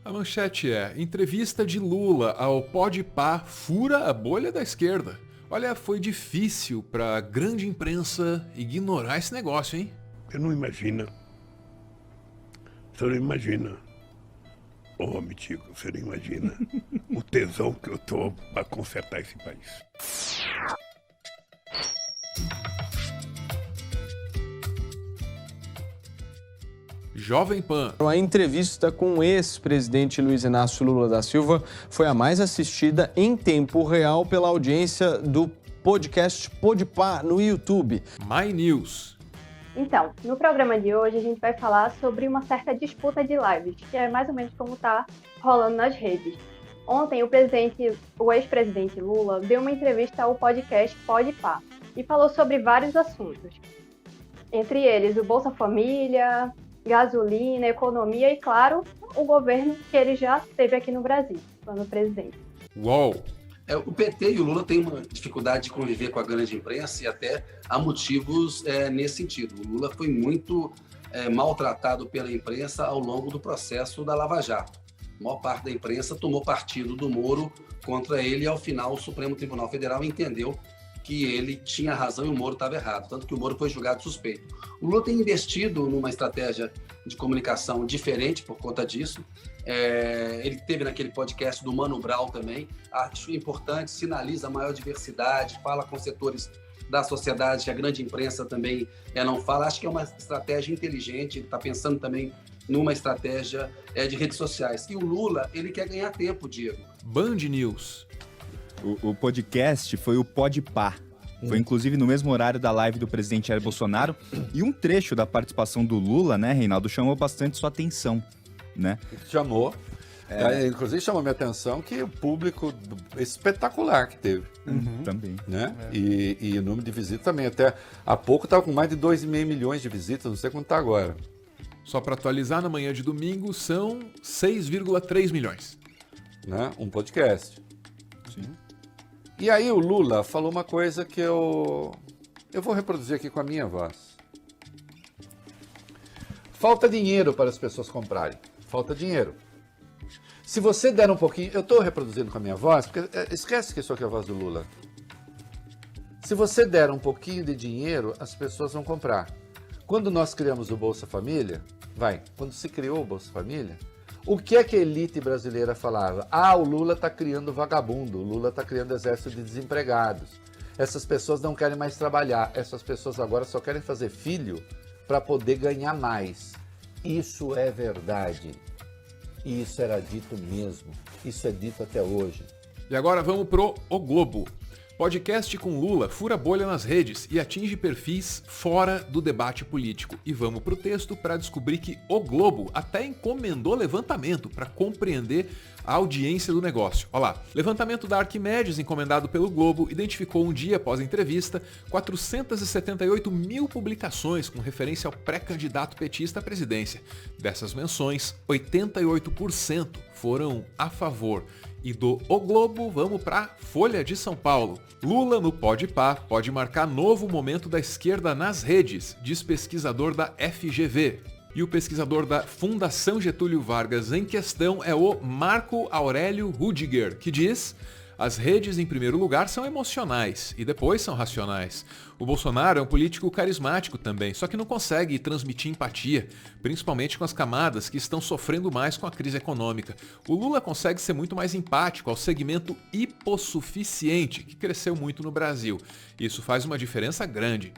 A manchete é: entrevista de Lula ao Podpah fura a bolha da esquerda. Olha, foi difícil para a grande imprensa ignorar esse negócio, hein? Você não imagina. Você não imagina. Ô, Mitico, você não imagina o tesão que eu tô para consertar esse país. Jovem Pan. A entrevista com o ex-presidente Luiz Inácio Lula da Silva foi a mais assistida em tempo real pela audiência do podcast Podpah no YouTube. My News. Então, no programa de hoje a gente vai falar sobre uma certa disputa de lives, que é mais ou menos como está rolando nas redes. Ontem o ex-presidente Lula deu uma entrevista ao podcast Podpah e falou sobre vários assuntos. Entre eles o Bolsa Família, gasolina, economia e, claro, o governo que ele já teve aqui no Brasil, quando presidente. UOL. O PT e o Lula têm uma dificuldade de conviver com a grande imprensa e até há motivos nesse sentido. O Lula foi muito maltratado pela imprensa ao longo do processo da Lava Jato. A maior parte da imprensa tomou partido do Moro contra ele e, ao final, o Supremo Tribunal Federal entendeu que ele tinha razão e o Moro estava errado, tanto que o Moro foi julgado suspeito. O Lula tem investido numa estratégia de comunicação diferente por conta disso. Ele teve naquele podcast do Mano Brown também, acho importante, sinaliza a maior diversidade, fala com setores da sociedade que a grande imprensa também não fala. Acho que é uma estratégia inteligente, ele está pensando também numa estratégia de redes sociais. E o Lula, ele quer ganhar tempo, Diego. Band News. O podcast foi o Podpah. Foi inclusive no mesmo horário da live do presidente Jair Bolsonaro. E um trecho da participação do Lula, né, Reinaldo, chamou bastante sua atenção, né? Chamou. Inclusive chamou minha atenção que o público espetacular que teve. Também. Né? E o número de visitas também. Até há pouco estava com mais de 2,5 milhões de visitas, não sei quanto está agora. Só para atualizar, na manhã de domingo são 6,3 milhões. Né? Um podcast. Sim. E aí o Lula falou uma coisa que eu vou reproduzir aqui com a minha voz. Falta dinheiro para as pessoas comprarem. Falta dinheiro. Se você der um pouquinho... Eu estou reproduzindo com a minha voz, porque esquece que isso aqui é a voz do Lula. Se você der um pouquinho de dinheiro, as pessoas vão comprar. Quando nós criamos o Bolsa Família, quando se criou o Bolsa Família, o que é que a elite brasileira falava? O Lula está criando vagabundo, o Lula está criando exército de desempregados. Essas pessoas não querem mais trabalhar, essas pessoas agora só querem fazer filho para poder ganhar mais. Isso é verdade. E isso era dito mesmo. Isso é dito até hoje. E agora vamos pro O Globo. Podcast com Lula fura bolha nas redes e atinge perfis fora do debate político. E vamos pro texto para descobrir que O Globo até encomendou levantamento para compreender a audiência do negócio. Olha lá, levantamento da Arquimedes encomendado pelo Globo identificou um dia após a entrevista 478 mil publicações com referência ao pré-candidato petista à presidência. Dessas menções, 88% foram a favor. E do O Globo, vamos para Folha de São Paulo. Lula no Podpah pode marcar novo momento da esquerda nas redes, diz pesquisador da FGV. E o pesquisador da Fundação Getúlio Vargas em questão é o Marco Aurélio Rudiger, que diz: as redes, em primeiro lugar, são emocionais e depois são racionais. O Bolsonaro é um político carismático também, só que não consegue transmitir empatia, principalmente com as camadas que estão sofrendo mais com a crise econômica. O Lula consegue ser muito mais empático ao segmento hipossuficiente, que cresceu muito no Brasil. Isso faz uma diferença grande.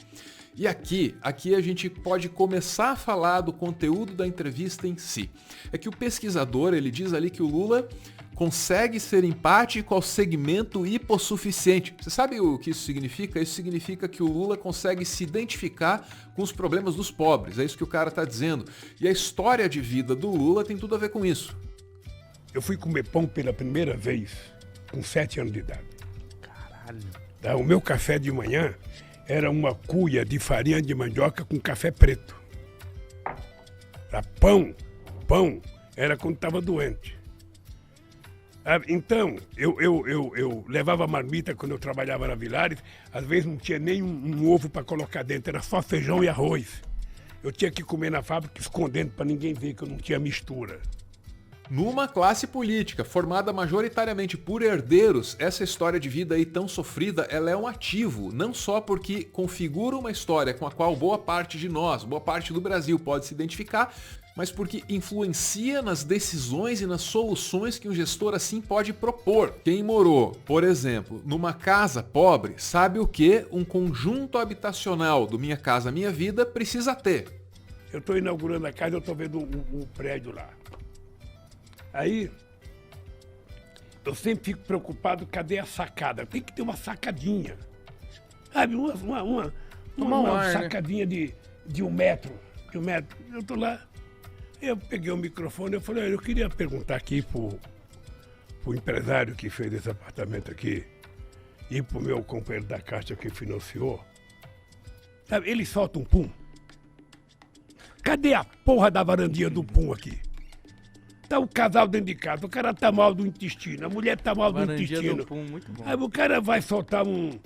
E aqui a gente pode começar a falar do conteúdo da entrevista em si. É que o pesquisador, ele diz ali que o Lula consegue ser empático ao segmento hipossuficiente. Você sabe o que isso significa? Isso significa que o Lula consegue se identificar com os problemas dos pobres. É isso que o cara está dizendo. E a história de vida do Lula tem tudo a ver com isso. Eu fui comer pão pela primeira vez com 7 anos de idade. Caralho. O meu café de manhã era uma cuia de farinha de mandioca com café preto. Pão era quando estava doente. Então, eu levava marmita quando eu trabalhava na Vilares, às vezes não tinha nem um ovo para colocar dentro, era só feijão e arroz. Eu tinha que comer na fábrica escondendo para ninguém ver que eu não tinha mistura. Numa classe política formada majoritariamente por herdeiros, essa história de vida aí tão sofrida, ela é um ativo, não só porque configura uma história com a qual boa parte de nós, boa parte do Brasil pode se identificar, mas porque influencia nas decisões e nas soluções que um gestor assim pode propor. Quem morou, por exemplo, numa casa pobre, sabe o que um conjunto habitacional do Minha Casa Minha Vida precisa ter. Eu estou inaugurando a casa, eu estou vendo um prédio lá. Aí, eu sempre fico preocupado, cadê a sacada? Tem que ter uma sacadinha. Sabe, uma sacadinha de 1 metro. De 1 metro. Eu tô lá, eu peguei o microfone, eu falei, eu queria perguntar aqui pro empresário que fez esse apartamento aqui e pro meu companheiro da Caixa que financiou. Sabe, ele solta um pum. Cadê a porra da varandinha do pum aqui? Tá um casal dentro de casa, o cara tá mal do intestino, a mulher tá mal do intestino. Do pum, muito bom. Aí o cara vai soltar um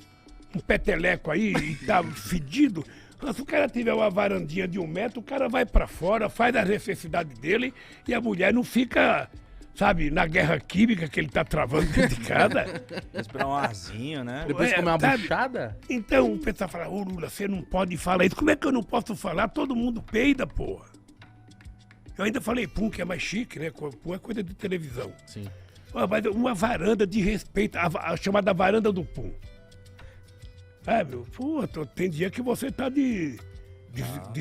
peteleco aí e tá fedido. Mas se o cara tiver uma varandinha de 1 metro, o cara vai pra fora, faz a necessidade dele e a mulher não fica, sabe, na guerra química que ele tá travando dentro de casa. Esperar um arzinho, né? Depois comer uma buchada? Então o pessoal fala, ô Lula, você não pode falar isso. Como é que eu não posso falar? Todo mundo peida, porra. Eu ainda falei pum, que é mais chique, né? Pum é coisa de televisão. Sim. Mas uma varanda de respeito, a chamada varanda do pum. Meu, pô, tem dia que você tá de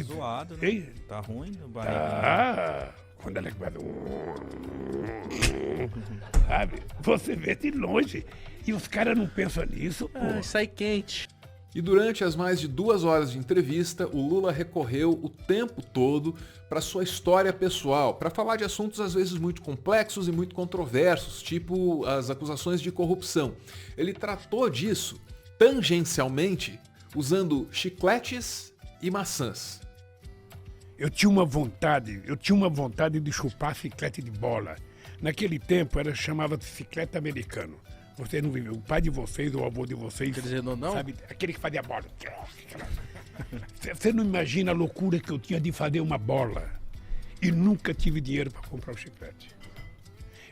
zoado, né? Ei? Tá ruim o barriga. Quando ela começa... Sabe? Você vê de longe. E os caras não pensam nisso, pô. Sai quente. E durante as mais de 2 horas de entrevista, o Lula recorreu o tempo todo para sua história pessoal, para falar de assuntos às vezes muito complexos e muito controversos, tipo as acusações de corrupção. Ele tratou disso tangencialmente usando chicletes e maçãs. Eu tinha uma vontade de chupar chiclete de bola. Naquele tempo chamava-se chiclete americano. Você não viveu, o pai de vocês ou o avô de vocês, Quer dizer, não? sabe, aquele que fazia bola. Você não imagina a loucura que eu tinha de fazer uma bola e nunca tive dinheiro para comprar um chiclete.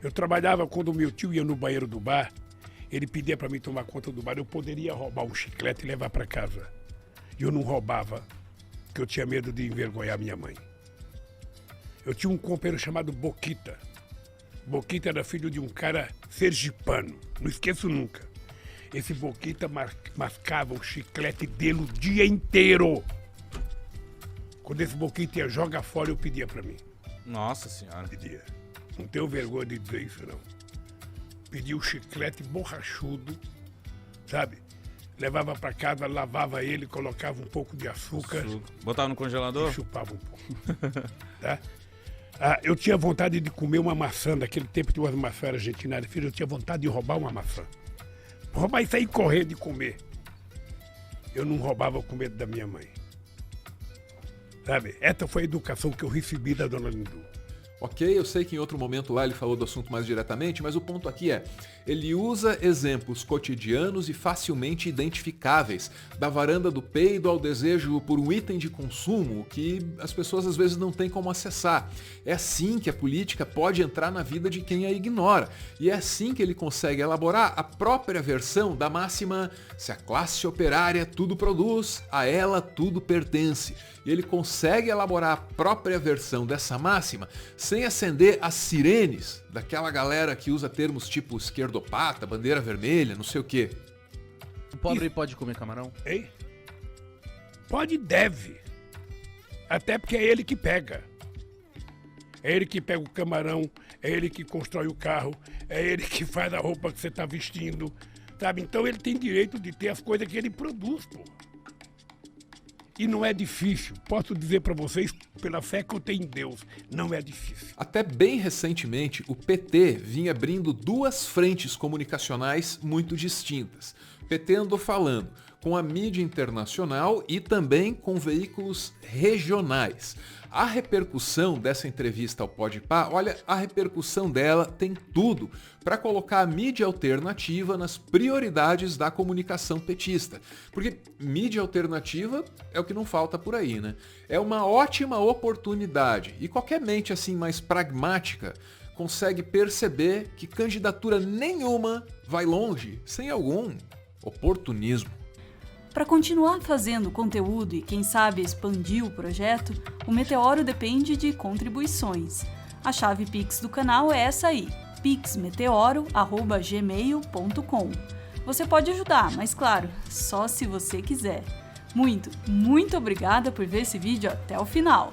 Eu trabalhava quando o meu tio ia no banheiro do bar, ele pedia para mim tomar conta do bar, eu poderia roubar um chiclete e levar para casa. E eu não roubava, porque eu tinha medo de envergonhar minha mãe. Eu tinha um companheiro chamado Boquita. Boquita era filho de um cara sergipano, não esqueço nunca. Esse Boquita mascava o chiclete dele o dia inteiro. Quando esse Boquita ia jogar fora, eu pedia pra mim. Nossa senhora. Pedia. Não tenho vergonha de dizer isso, não. Pedia o chiclete borrachudo, sabe? Levava pra casa, lavava ele, colocava um pouco de açúcar. Botava no congelador? E chupava um pouco. Tá? Eu tinha vontade de comer uma maçã, daquele tempo tinha umas maçãs argentinas, filho, eu tinha vontade de roubar uma maçã. Roubar e sair correndo e comer. Eu não roubava com medo da minha mãe. Sabe? Essa foi a educação que eu recebi da dona Lindu. Ok, eu sei que em outro momento lá ele falou do assunto mais diretamente, mas o ponto aqui é, ele usa exemplos cotidianos e facilmente identificáveis, da varanda do peido ao desejo por um item de consumo que as pessoas às vezes não têm como acessar. É assim que a política pode entrar na vida de quem a ignora, e é assim que ele consegue elaborar a própria versão da máxima "se a classe operária tudo produz, a ela tudo pertence". E ele consegue elaborar a própria versão dessa máxima sem acender as sirenes daquela galera que usa termos tipo esquerdopata, bandeira vermelha, não sei o quê. O pobre pode comer camarão? Hein? Pode e deve. Até porque é ele que pega. É ele que pega o camarão, é ele que constrói o carro, é ele que faz a roupa que você está vestindo, sabe? Então ele tem direito de ter as coisas que ele produz, pô. E não é difícil. Posso dizer para vocês, pela fé que eu tenho em Deus, não é difícil. Até bem recentemente, o PT vinha abrindo 2 frentes comunicacionais muito distintas. O PT andou falando com a mídia internacional e também com veículos regionais. A repercussão dessa entrevista ao Podpah, olha, a repercussão dela tem tudo para colocar a mídia alternativa nas prioridades da comunicação petista. Porque mídia alternativa é o que não falta por aí, né? É uma ótima oportunidade. E qualquer mente assim mais pragmática consegue perceber que candidatura nenhuma vai longe sem algum oportunismo. Para continuar fazendo conteúdo e, quem sabe, expandir o projeto, o Meteoro depende de contribuições. A chave Pix do canal é essa aí, pixmeteoro@gmail.com. Você pode ajudar, mas claro, só se você quiser. Muito, muito obrigada por ver esse vídeo até o final.